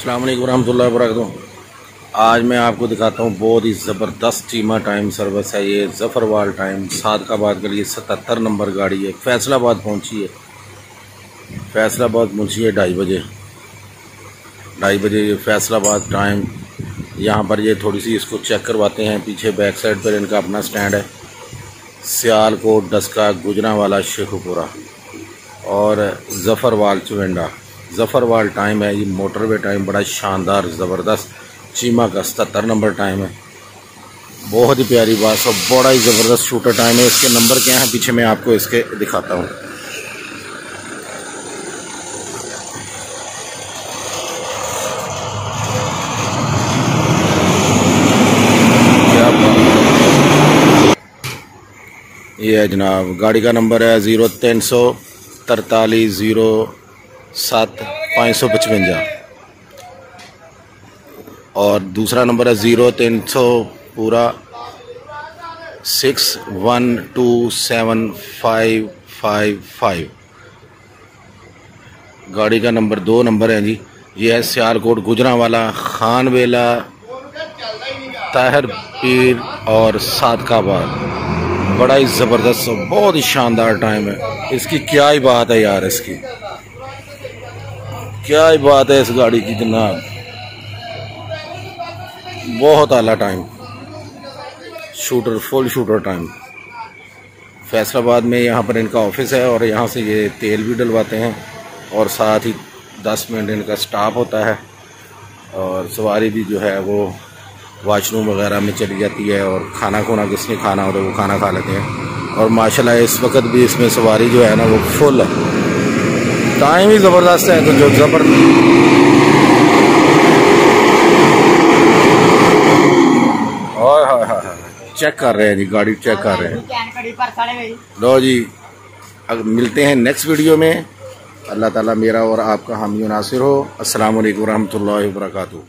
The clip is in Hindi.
अस्सलाम वालेकुम रहमतुल्लाहि व बरकातहू। आज मैं आपको दिखाता हूँ बहुत ही ज़बरदस्त चीमा टाइम सर्विस है। ये ज़फ़रवाल टाइम सादकाबाद के लिए 77 नंबर गाड़ी है। फैसलाबाद पहुँची है, फैसलाबाद पहुँची है 2:30 बजे ये फैसलाबाद टाइम। यहाँ पर ये थोड़ी सी इसको चेक करवाते हैं। पीछे बैक साइड पर इनका अपना स्टैंड है। सियालकोट, डस्का, गुजरांवाला, शेखुपुरा और ज़फ़रवाल चुवेंडा। ज़फ़रवाल टाइम है ये मोटरवे टाइम, बड़ा शानदार ज़बरदस्त चीमा का 77 नंबर टाइम है। बहुत ही प्यारी बात और बड़ा ही ज़बरदस्त शूटर टाइम है। इसके नंबर क्या हैं पीछे मैं आपको इसके दिखाता हूँ। ये है जनाब, गाड़ी का नंबर है 0343 07 555 और दूसरा नंबर है 0300 पूरा 612755। गाड़ी का नंबर 2 नंबर है जी। ये है सियालकोट, गुजरांवाला, खानवेला, ताहिर पीर और सादकाबाद। बड़ा ही ज़बरदस्त बहुत ही शानदार टाइम है। इसकी क्या ही बात है यार, इसकी क्या ही बात है इस गाड़ी की जनाब। बहुत आला time, shooter, full shooter time. Faisalabad में यहाँ पर इनका ऑफिस है और यहाँ से ये तेल भी डलवाते हैं और साथ ही 10 मिनट इनका स्टॉप होता है और सवारी भी जो है वो वॉशरूम वगैरह में चली जाती है और खाना खुना किसने खाना हो तो वो खाना खा लेते हैं। और माशाल्लाह इस वक्त भी इसमें सवारी जो है ना वो फुल है। टाइम ही ज़बरदस्त है। तो जो चेक कर रहे हैं जी, गाड़ी चेक कर रहे हैं। लो जी, अब मिलते हैं नेक्स्ट वीडियो में। अल्लाह ताला मेरा और आपका हामी नासिर हो। अस्सलाम वालेकुम रहमतुल्लाहि व बरकातहू।